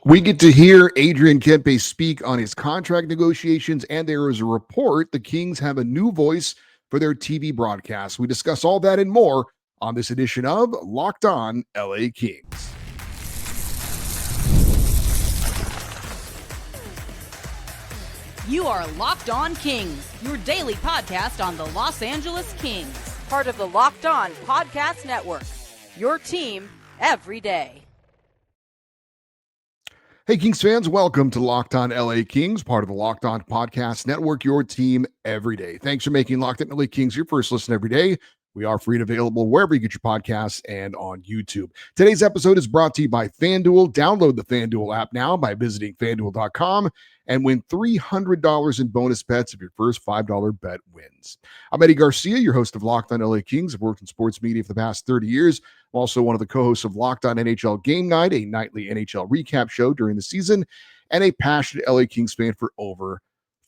We get to hear Adrian Kempe speak on his contract negotiations, and there is a report the Kings have a new voice for their TV broadcast. We discuss all that and more on this edition of Locked On LA Kings. You are Locked On Kings, your daily podcast on the Los Angeles Kings, part of the Locked On Podcast Network, your team every day. Hey, Kings fans, welcome to Locked On LA Kings, part of the Locked On Podcast Network, your team every day. Thanks for making Locked On LA Kings your first listen every day. We are free and available wherever you get your podcasts and on YouTube. Today's episode is brought to you by FanDuel. Download the FanDuel app now by visiting FanDuel.com and win $300 in bonus bets if your first $5 bet wins. I'm Eddie Garcia, your host of Locked On LA Kings. I've worked in sports media for the past 30 years. I'm also one of the co-hosts of Locked On NHL Game Night, a nightly NHL recap show during the season, and a passionate LA Kings fan for over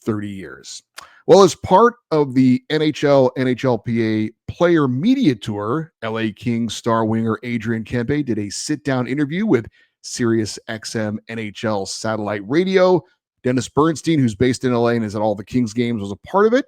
30 years. Well, as part of the NHLPA Player Media Tour, LA Kings star winger Adrian Kempe did a sit-down interview with SiriusXM NHL satellite radio. Dennis Bernstein, who's based in LA and is at all the Kings games, was a part of it.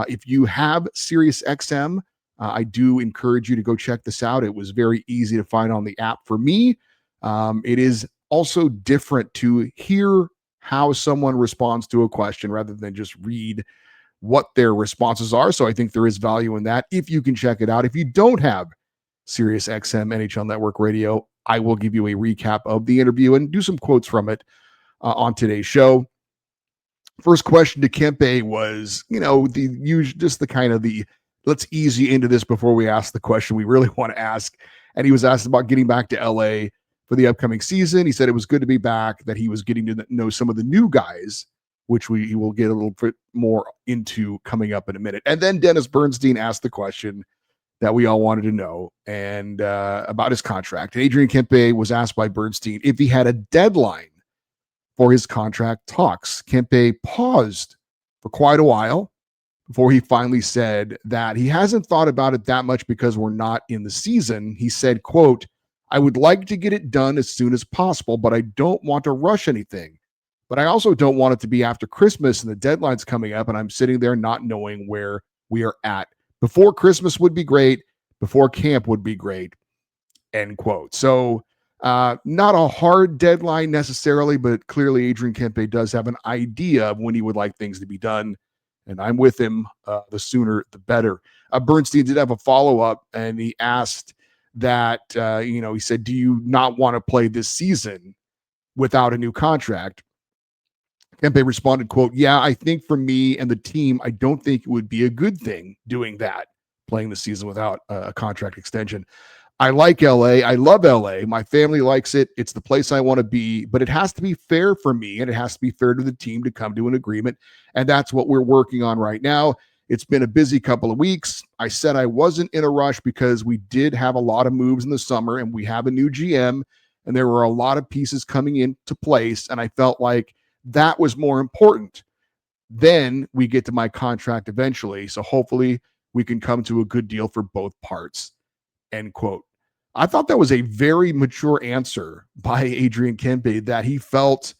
If you have SiriusXM, I do encourage you to go check this out. It was very easy to find on the app for me. It is also different to hear how someone responds to a question rather than just read what their responses are. So I think there is value in that if you can check it out. If you don't have SiriusXM NHL Network Radio, I will give you a recap of the interview and do some quotes from it on today's show. First question to Kempe was, let's ease you into this before we ask the question we really want to ask. And he was asked about getting back to LA for the upcoming season. He said it was good to be back, that he was getting to know some of the new guys, which we will get a little bit more into coming up in a minute. And then Dennis Bernstein asked the question that we all wanted to know and about his contract. And Adrian Kempe was asked by Bernstein if he had a deadline for his contract talks. Kempe paused for quite a while before he finally said that he hasn't thought about it that much because we're not in the season. He said, quote, "I would like to get it done as soon as possible, but I don't want to rush anything. But I also don't want it to be after Christmas and the deadline's coming up and I'm sitting there not knowing where we are at. Before Christmas would be great. Before camp would be great." End quote. So not a hard deadline necessarily, but clearly Adrian Kempe does have an idea of when he would like things to be done. And I'm with him. The sooner, the better. Bernstein did have a follow-up, and he asked that, he said, do you not want to play this season without a new contract? Kempe responded, quote, "Yeah, I think for me and the team, I don't think it would be a good thing doing that, playing the season without a contract extension. I like LA. I love LA. My family likes it. It's the place I want to be, but it has to be fair for me and it has to be fair to the team to come to an agreement. And that's what we're working on right now. It's been a busy couple of weeks. I said I wasn't in a rush because we did have a lot of moves in the summer and we have a new GM and there were a lot of pieces coming into place. And I felt like that was more important. Then we get to my contract eventually. So hopefully we can come to a good deal for both parts." End quote. I thought that was a very mature answer by Adrian Kempe, that he felt,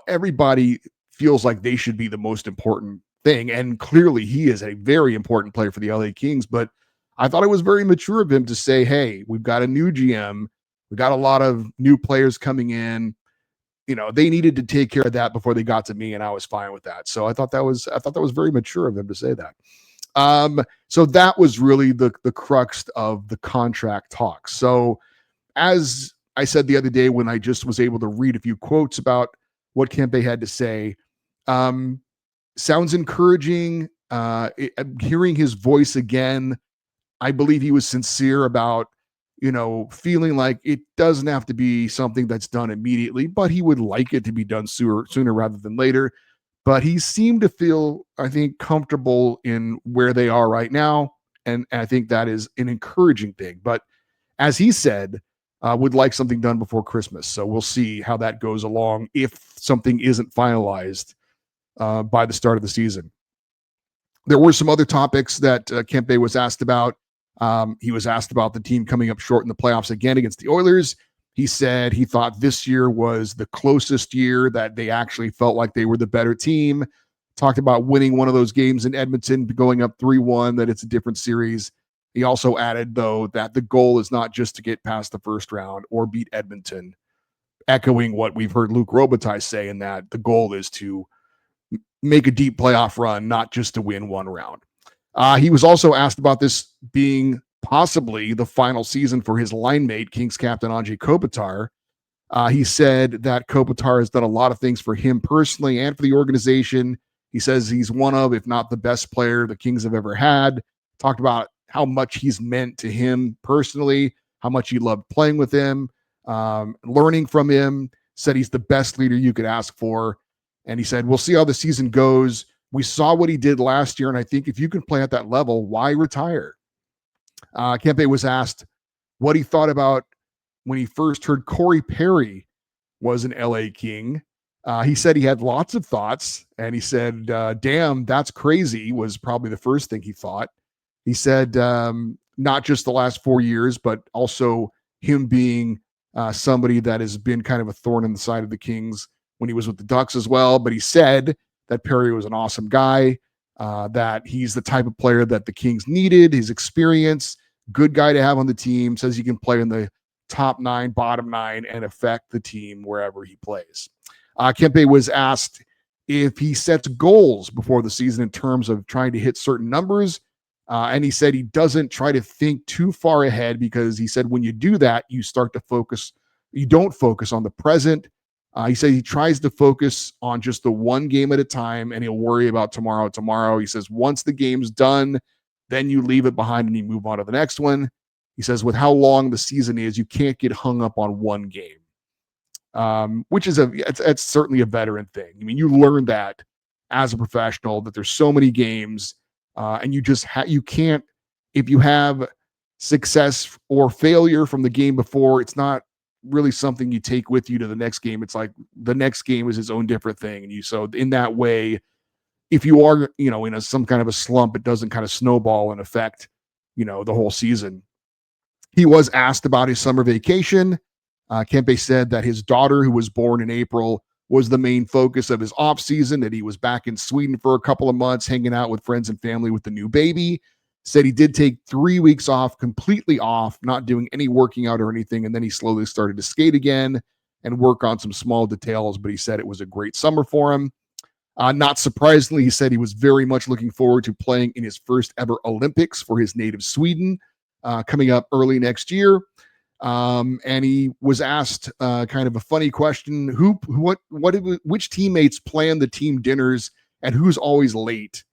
everybody feels like they should be the most important thing. And clearly he is a very important player for the LA Kings. But I thought it was very mature of him to say, hey, we've got a new GM. We got a lot of new players coming in. They needed to take care of that before they got to me, and I was fine with that. So I thought that was very mature of him to say that. So that was really the crux of the contract talks. So as I said the other day, when I just was able to read a few quotes about what Kempe had to say, sounds encouraging. Hearing his voice again, I believe he was sincere about, feeling like it doesn't have to be something that's done immediately, but he would like it to be done sooner rather than later. But he seemed to feel, I think, comfortable in where they are right now. And I think that is an encouraging thing. But as he said, would like something done before Christmas. So we'll see how that goes along if something isn't finalized by the start of the season. There were some other topics that Kempe was asked about. He was asked about the team coming up short in the playoffs again against the Oilers. He said he thought this year was the closest year that they actually felt like they were the better team. Talked about winning one of those games in Edmonton, going up 3-1, that it's a different series. He also added, though, that the goal is not just to get past the first round or beat Edmonton, echoing what we've heard Luc Robitaille say, in that the goal is to make a deep playoff run, not just to win one round. He was also asked about this being possibly the final season for his line mate, Kings captain Anze Kopitar. He said that Kopitar has done a lot of things for him personally and for the organization. He says he's one of, if not the best player the Kings have ever had. Talked about how much he's meant to him personally, how much he loved playing with him, learning from him. Said he's the best leader you could ask for. And he said, we'll see how the season goes. We saw what he did last year, and I think if you can play at that level, why retire? Kempe was asked what he thought about when he first heard Corey Perry was an LA King. He said he had lots of thoughts, and he said, damn, that's crazy, was probably the first thing he thought. He said not just the last 4 years, but also him being somebody that has been kind of a thorn in the side of the Kings when he was with the Ducks as well. But he said that Perry was an awesome guy, that he's the type of player that the Kings needed, his experience, good guy to have on the team, says he can play in the top 9, bottom 9, and affect the team wherever he plays. Kempe was asked if he sets goals before the season in terms of trying to hit certain numbers. And he said he doesn't try to think too far ahead, because he said when you do that, you start to focus. You don't focus on the present. He said he tries to focus on just the one game at a time, and he'll worry about tomorrow. He says once the game's done, then you leave it behind and you move on to the next one. He says with how long the season is, you can't get hung up on one game, which is it's certainly a veteran thing. I mean, you learn that as a professional, that there's so many games, and you just you can't, if you have success or failure from the game before, it's not really something you take with you to the next game. It's like the next game is its own different thing. And so in that way, if you are, in some kind of a slump, it doesn't kind of snowball and affect, the whole season. He was asked about his summer vacation. Kempe said that his daughter, who was born in April, was the main focus of his off season, that he was back in Sweden for a couple of months, hanging out with friends and family with the new baby. Said he did take 3 weeks off, completely off, not doing any working out or anything. And then he slowly started to skate again and work on some small details. But he said it was a great summer for him. Not surprisingly, he said he was very much looking forward to playing in his first ever Olympics for his native Sweden, coming up early next year. And he was asked kind of a funny question: which teammates plan the team dinners and who's always late?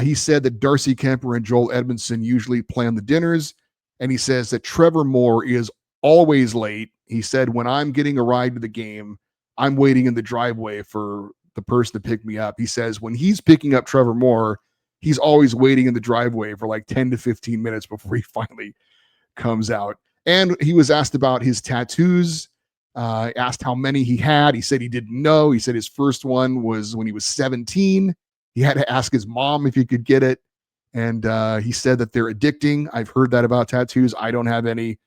He said that Darcy Kemper and Joel Edmondson usually plan the dinners, and he says that Trevor Moore is always late. He said, when I'm getting a ride to the game, I'm waiting in the driveway for the person to pick me up. He says when he's picking up Trevor Moore, he's always waiting in the driveway for like 10 to 15 minutes before he finally comes out. And he was asked about his tattoos, asked how many he had. He said he didn't know. He said his first one was when he was 17. He had to ask his mom if he could get it. And he said that they're addicting. I've heard that about tattoos. I don't have any.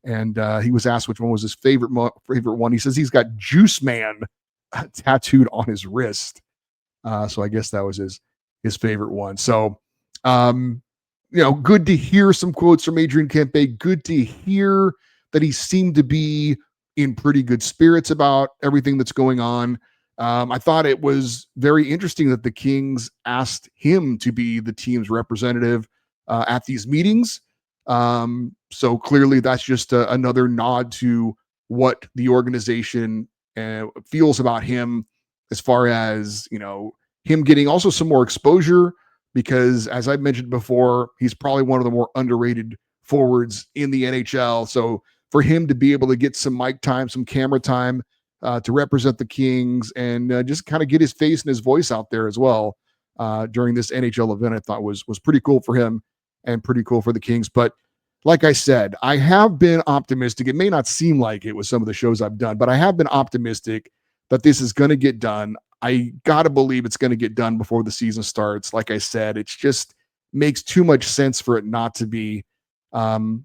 And he was asked which one was his favorite one. He says he's got Juice Man tattooed on his wrist. So I guess that was his favorite one. So, good to hear some quotes from Adrian Kempe. Good to hear that he seemed to be in pretty good spirits about everything that's going on. I thought it was very interesting that the Kings asked him to be the team's representative at these meetings. So clearly that's just another nod to what the organization feels about him, as far as, him getting also some more exposure, because as I mentioned before, he's probably one of the more underrated forwards in the NHL. So for him to be able to get some mic time, some camera time, to represent the Kings and just kind of get his face and his voice out there as well during this NHL event, I thought was pretty cool for him and pretty cool for the Kings. But like I said, I have been optimistic. It may not seem like it with some of the shows I've done, but I have been optimistic that this is going to get done. I got to believe it's going to get done before the season starts. Like I said, it just makes too much sense for it not to be.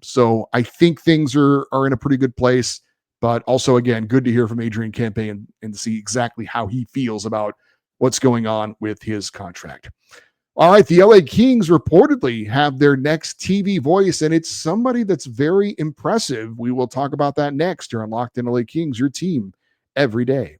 So I think things are in a pretty good place. But also, again, good to hear from Adrian Kempe and to see exactly how he feels about what's going on with his contract. All right, the LA Kings reportedly have their next TV voice, and it's somebody that's very impressive. We will talk about that next here on Locked In LA Kings, your team every day.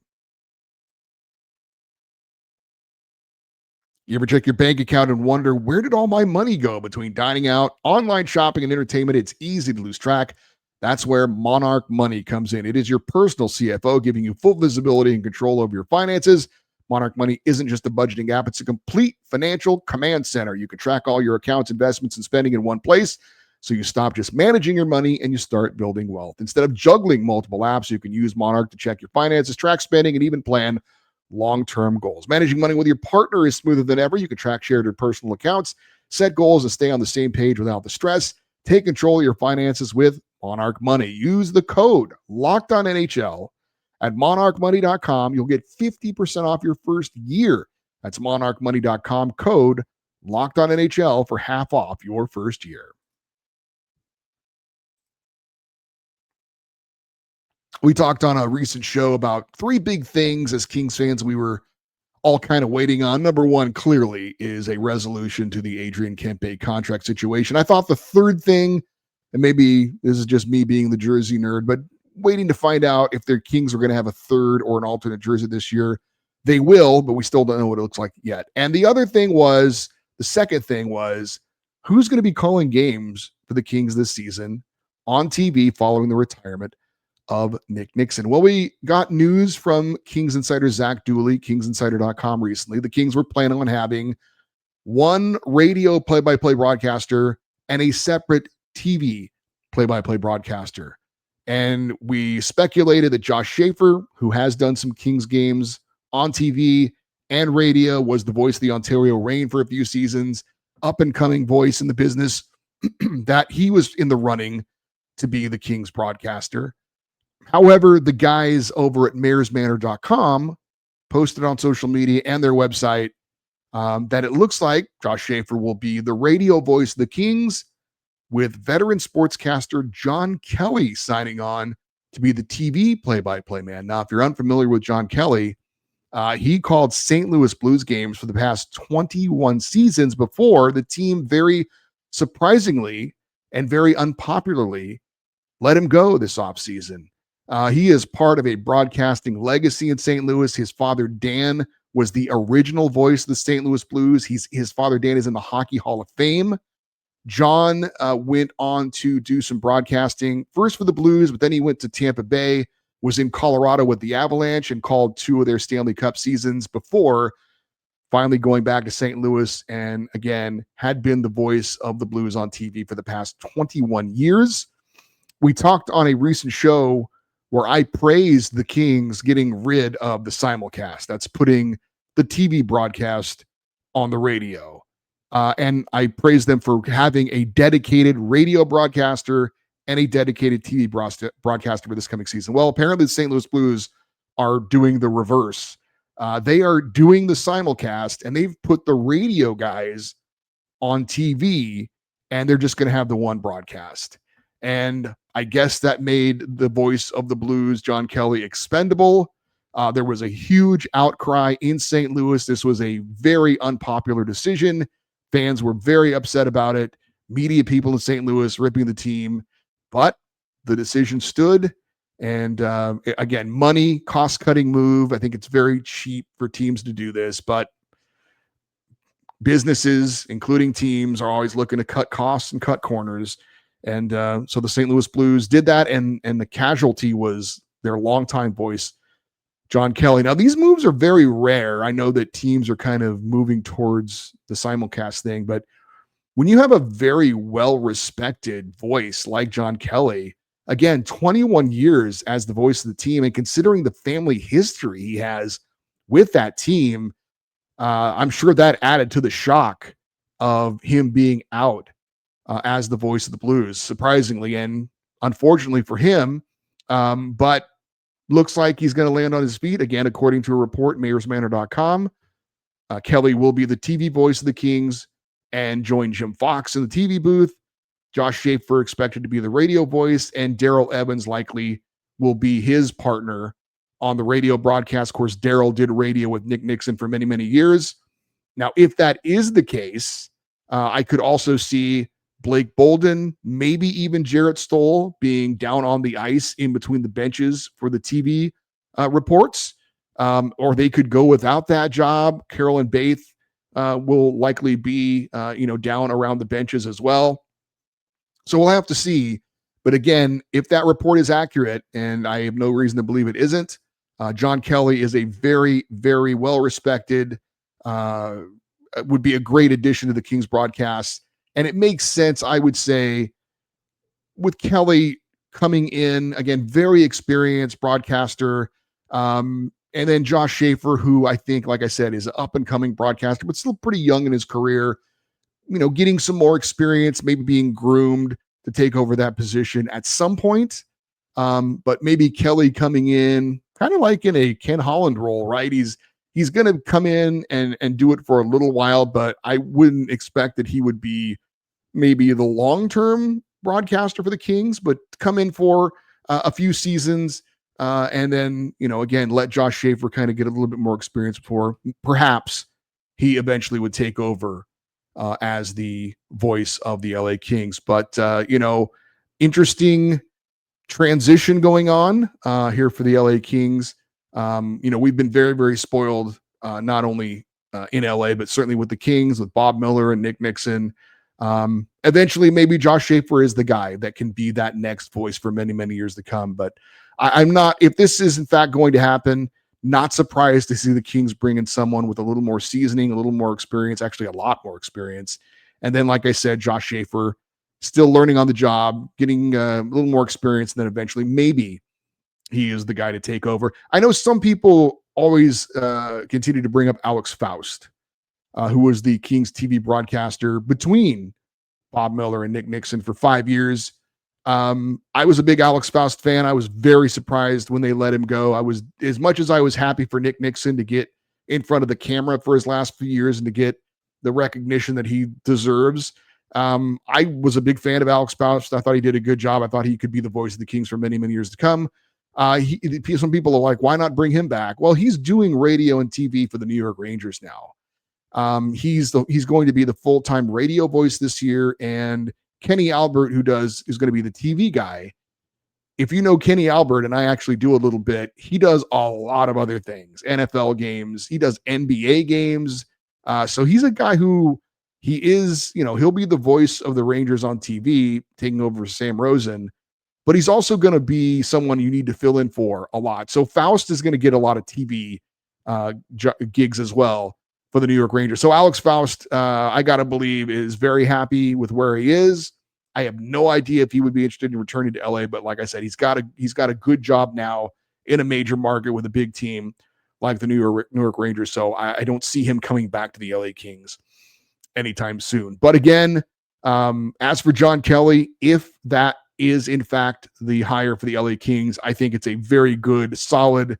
You ever check your bank account and wonder, where did all my money go? Between dining out, online shopping, and entertainment, it's easy to lose track. That's where Monarch Money comes in. It is your personal CFO, giving you full visibility and control over your finances. Monarch Money isn't just a budgeting app, it's a complete financial command center. You can track all your accounts, investments, and spending in one place. So you stop just managing your money and you start building wealth. Instead of juggling multiple apps, you can use Monarch to check your finances, track spending, and even plan long-term goals. Managing money with your partner is smoother than ever. You can track shared or personal accounts, set goals, and stay on the same page without the stress. Take control of your finances with Monarch Money. Use the code LOCKEDONNHL at monarchmoney.com. You'll get 50% off your first year. That's monarchmoney.com, code LOCKEDONNHL for half off your first year. We talked on a recent show about three big things as Kings fans we were all kind of waiting on. Number one, clearly, is a resolution to the Adrian Kempe contract situation. I thought the third thing, and maybe this is just me being the jersey nerd, but waiting to find out if their Kings are going to have a third or an alternate jersey this year. They will, but we still don't know what it looks like yet. And the other thing was, the second thing was, who's going to be calling games for the Kings this season on TV following the retirement of Nick Nixon? Well, we got news from Kings insider Zach Dooley, kingsinsider.com recently. The Kings were planning on having one radio play-by-play broadcaster and a separate TV play-by-play broadcaster. And we speculated that Josh Schaefer, who has done some Kings games on TV and radio, was the voice of the Ontario Reign for a few seasons, up-and-coming voice in the business, that he was in the running to be the Kings broadcaster. However, the guys over at mayorsmanor.com posted on social media and their website that it looks like Josh Schaefer will be the radio voice of the Kings, with veteran sportscaster John Kelly signing on to be the TV play-by-play man. Now, if you're unfamiliar with John Kelly, he called St. Louis Blues games for the past 21 seasons before the team very surprisingly and very unpopularly let him go this offseason. He is part of a broadcasting legacy in St. Louis. His father, Dan, was the original voice of the St. Louis Blues. His father, Dan, is in the Hockey Hall of Fame. John went on to do some broadcasting, first for the Blues, but then he went to Tampa Bay, was in Colorado with the Avalanche, and called two of their Stanley Cup seasons before finally going back to St. Louis, and again, had been the voice of the Blues on TV for the past 21 years. We talked on a recent show where I praised the Kings getting rid of the simulcast. That's putting the TV broadcast on the radio. And I praised them for having a dedicated radio broadcaster and a dedicated TV broadcaster for this coming season. Well, apparently the St. Louis Blues are doing the reverse. They are doing the simulcast, and they've put the radio guys on TV, and they're just going to have the one broadcast. And I guess that made the voice of the Blues, John Kelly, expendable. There was a huge outcry in St. Louis. This was a very unpopular decision. Fans were very upset about it. Media people in St. Louis ripping the team. But the decision stood. And again, money, cost-cutting move. I think it's very cheap for teams to do this. But businesses, including teams, are always looking to cut costs and cut corners. And so the St. Louis Blues did that, and the casualty was their longtime voice, John Kelly. Now, these moves are very rare. I know that teams are kind of moving towards the simulcast thing, but when you have a very well-respected voice like John Kelly, again, 21 years as the voice of the team, and considering the family history he has with that team, I'm sure that added to the shock of him being out as the voice of the Blues, surprisingly and unfortunately for him. But looks like he's going to land on his feet again, according to a report, mayorsmanor.com. Kelly will be the TV voice of the Kings and join Jim Fox in the TV booth. Josh Schaefer expected to be the radio voice, and Daryl Evans likely will be his partner on the radio broadcast. Of course, Daryl did radio with Nick Nixon for many, many years. Now, if that is the case, I could also see Blake Bolden, maybe even Jarrett Stoll being down on the ice in between the benches for the TV reports, or they could go without that job. Carolyn Baith will likely be, down around the benches as well. So we'll have to see. But again, if that report is accurate, and I have no reason to believe it isn't, John Kelly is a very, very well-respected, would be a great addition to the Kings broadcast. And it makes sense, I would say, with Kelly coming in, again, very experienced broadcaster. And then Josh Schaefer, who I think, like I said, is an up-and-coming broadcaster, but still pretty young in his career, getting some more experience, maybe being groomed to take over that position at some point. But maybe Kelly coming in kind of like in a Ken Holland role, right? He's going to come in and do it for a little while, but I wouldn't expect that he would be maybe the long-term broadcaster for the Kings, but come in for a few seasons and then, again, let Josh Schaefer kind of get a little bit more experience before perhaps he eventually would take over as the voice of the LA Kings. But, interesting transition going on here for the LA Kings. We've been very, very spoiled, not only in LA, but certainly with the Kings, with Bob Miller and Nick Nixon. Eventually, maybe Josh Schaefer is the guy that can be that next voice for many, many years to come. But I'm not, if this is in fact going to happen, not surprised to see the Kings bring in someone with a little more seasoning, a little more experience, actually a lot more experience. And then, like I said, Josh Schaefer still learning on the job, getting a little more experience, and then eventually maybe he is the guy to take over. I know some people always continue to bring up Alex Faust, who was the Kings TV broadcaster between Bob Miller and Nick Nixon for 5 years. I was a big Alex Faust fan. I was very surprised when they let him go. I was, as much as I was happy for Nick Nixon to get in front of the camera for his last few years and to get the recognition that he deserves. I was a big fan of Alex Faust. I thought he did a good job. I thought he could be the voice of the Kings for many, many years to come. Some people are like, why not bring him back? Well, he's doing radio and TV for the New York Rangers now. He's going to be the full-time radio voice this year, and Kenny Albert, is going to be the TV guy. If you know Kenny Albert, and I actually do a little bit, he does a lot of other things, NFL games, he does NBA games. So he's a guy who he is, he'll be the voice of the Rangers on TV, taking over Sam Rosen, but he's also going to be someone you need to fill in for a lot. So Faust is going to get a lot of TV gigs as well for the New York Rangers. So Alex Faust, I got to believe, is very happy with where he is. I have no idea if he would be interested in returning to LA, but like I said, he's got a good job now in a major market with a big team like the New York Rangers. So I don't see him coming back to the LA Kings anytime soon. But again, as for John Kelly, if that is in fact the hire for the LA Kings, I think it's a very good, solid,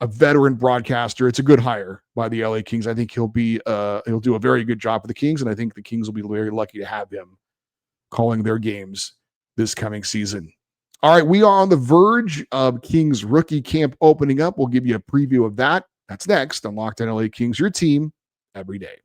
a veteran broadcaster. It's a good hire by the LA Kings. I think he'll do a very good job for the Kings, and I think the Kings will be very lucky to have him calling their games this coming season. All right, we are on the verge of Kings rookie camp opening up. We'll give you a preview of that. That's next on Locked On LA Kings, your team every day.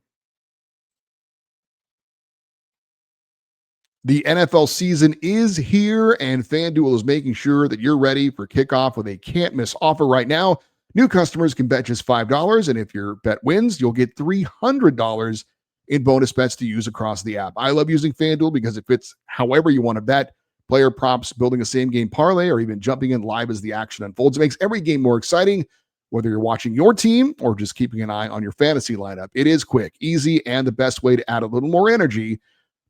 The NFL season is here, and FanDuel is making sure that you're ready for kickoff with a can't-miss offer right now. New customers can bet just $5, and if your bet wins, you'll get $300 in bonus bets to use across the app. I love using FanDuel because it fits however you want to bet. Player props, building a same-game parlay, or even jumping in live as the action unfolds. It makes every game more exciting, whether you're watching your team or just keeping an eye on your fantasy lineup. It is quick, easy, and the best way to add a little more energy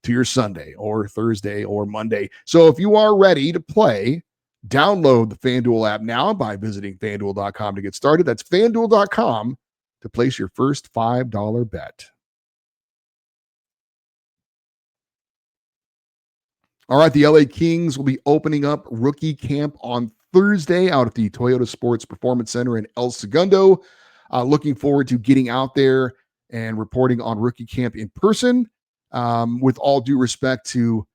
to your Sunday or Thursday or Monday. So if you are ready to play, download the FanDuel app now by visiting FanDuel.com to get started. That's FanDuel.com to place your first $5 bet. All right, the LA Kings will be opening up rookie camp on Thursday out at the Toyota Sports Performance Center in El Segundo. Looking forward to getting out there and reporting on rookie camp in person. With all due respect to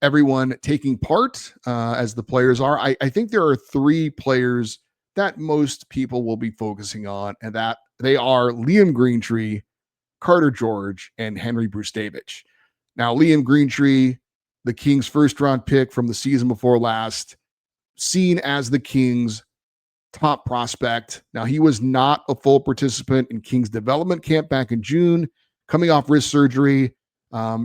everyone taking part as the players are. I think there are three players that most people will be focusing on, and that they are Liam Greentree, Carter George, and Henry Brustevich. Now, Liam Greentree, the Kings' first-round pick from the season before last, seen as the Kings' top prospect. Now, he was not a full participant in Kings development camp back in June, coming off wrist surgery,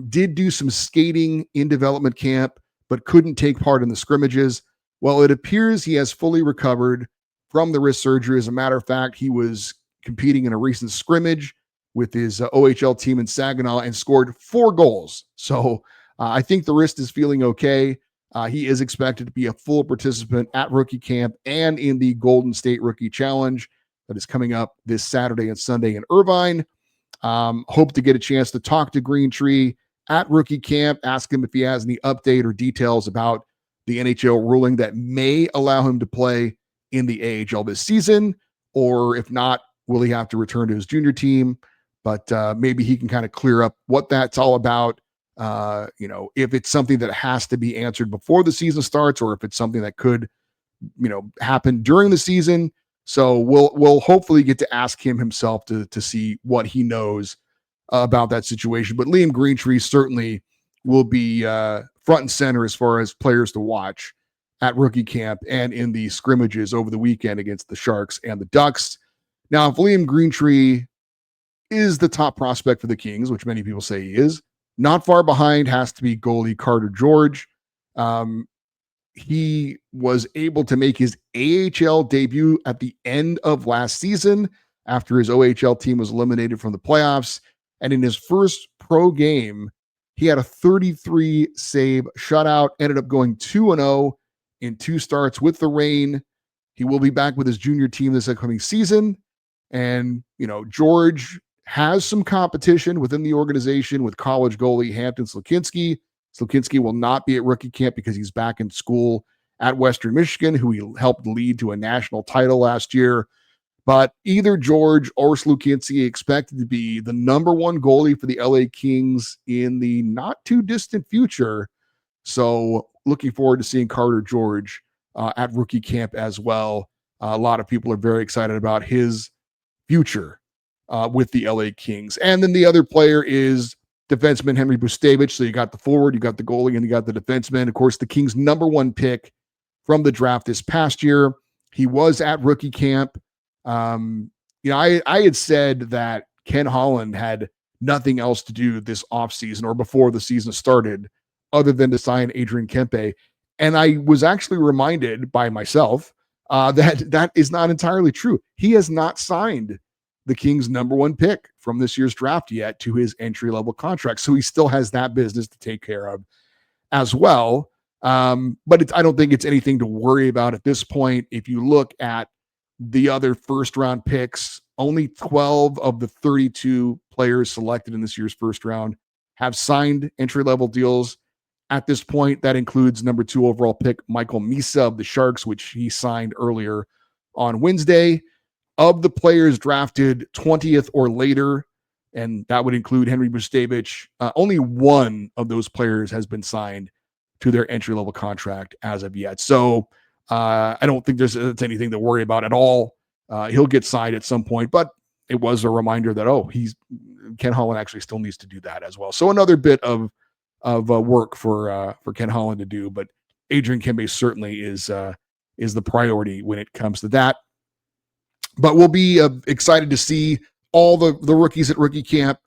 did do some skating in development camp, but couldn't take part in the scrimmages. Well, it appears he has fully recovered from the wrist surgery. As a matter of fact, he was competing in a recent scrimmage with his OHL team in Saginaw and scored 4 goals. So I think the wrist is feeling okay. He is expected to be a full participant at rookie camp and in the Golden State Rookie Challenge that is coming up this Saturday and Sunday in Irvine. Hope to get a chance to talk to Greentree at rookie camp, ask him if he has any update or details about the NHL ruling that may allow him to play in the AHL this season, or if not, will he have to return to his junior team? But maybe he can kind of clear up what that's all about. If it's something that has to be answered before the season starts, or if it's something that could, happen during the season. So we'll hopefully get to ask him himself to see what he knows about that situation. But Liam Greentree certainly will be front and center as far as players to watch at rookie camp and in the scrimmages over the weekend against the Sharks and the Ducks. Now, if Liam Greentree is the top prospect for the Kings, which many people say he is, not far behind has to be goalie Carter George. He was able to make his AHL debut at the end of last season after his OHL team was eliminated from the playoffs. And in his first pro game, he had a 33 save shutout, ended up going 2-0 in 2 starts with the Reign. He will be back with his junior team this upcoming season. And, George has some competition within the organization with college goalie Hampton Slukinski. Slukinski will not be at rookie camp because he's back in school at Western Michigan, who he helped lead to a national title last year. But either George or Slukinski expected to be the number 1 goalie for the LA Kings in the not too distant future. So looking forward to seeing Carter George at rookie camp as well. A lot of people are very excited about his future with the LA Kings. And then the other player is defenseman Henry Brustevich. So you got the forward, you got the goalie, and you got the defenseman. Of course, the Kings' number 1 pick from the draft this past year. He was at rookie camp. I had said that Ken Holland had nothing else to do this offseason or before the season started other than to sign Adrian Kempe. And I was actually reminded by myself that is not entirely true. He has not signed the Kings' number 1 pick from this year's draft yet to his entry-level contract. So he still has that business to take care of as well. But I don't think it's anything to worry about at this point. If you look at the other first-round picks, only 12 of the 32 players selected in this year's first round have signed entry-level deals. At this point, that includes number 2 overall pick Michael Misa of the Sharks, which he signed earlier on Wednesday. Of the players drafted 20th or later, and that would include Henry Brustevich, only 1 of those players has been signed to their entry-level contract as of yet. So I don't think there's anything to worry about at all. He'll get signed at some point, but it was a reminder that, Ken Holland actually still needs to do that as well. So another bit of work for Ken Holland to do, but Adrian Kempe certainly is the priority when it comes to that. But we'll be excited to see all the rookies at rookie camp.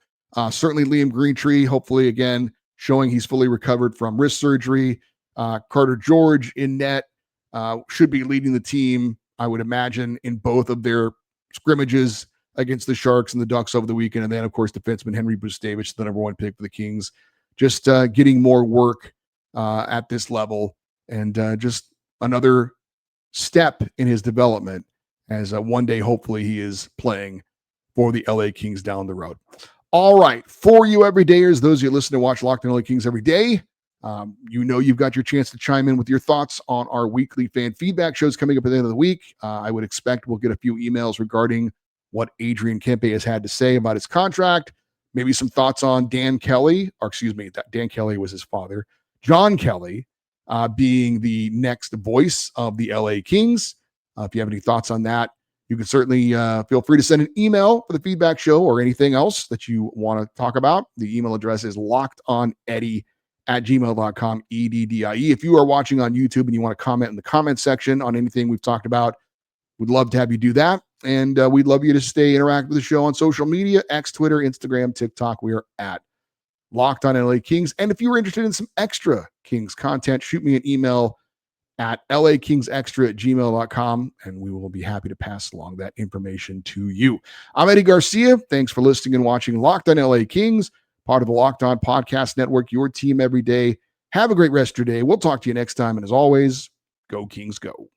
Certainly Liam Greentree, hopefully again showing he's fully recovered from wrist surgery. Carter George in net should be leading the team, I would imagine, in both of their scrimmages against the Sharks and the Ducks over the weekend. And then, of course, defenseman Henry Brustevich, the number 1 pick for the Kings, just getting more work at this level and just another step in his development as one day, hopefully, he is playing for the LA Kings down the road. All right. For you everydayers, those of you listen to watch Locked On LA Kings every day, you've got your chance to chime in with your thoughts on our weekly fan feedback shows coming up at the end of the week. I would expect we'll get a few emails regarding what Adrien Kempe has had to say about his contract, maybe some thoughts on Dan Kelly, Dan Kelly was his father. John Kelly being the next voice of the LA Kings. If you have any thoughts on that, you can certainly feel free to send an email for the feedback show or anything else that you want to talk about. The email address is lockedoneddie@gmail.com, EDDIE. If you are watching on YouTube and you want to comment in the comment section on anything we've talked about, we'd love to have you do that. And we'd love you to stay interact with the show on social media, X, Twitter, Instagram, TikTok. We are at Locked On LA Kings. And if you were interested in some extra Kings content, shoot me an email at lakingsextra@gmail.com, and we will be happy to pass along that information to you. I'm Eddie Garcia. Thanks for listening and watching Locked On LA Kings, part of the Locked On Podcast Network, your team every day. Have a great rest of your day. We'll talk to you next time. And as always, go Kings, go.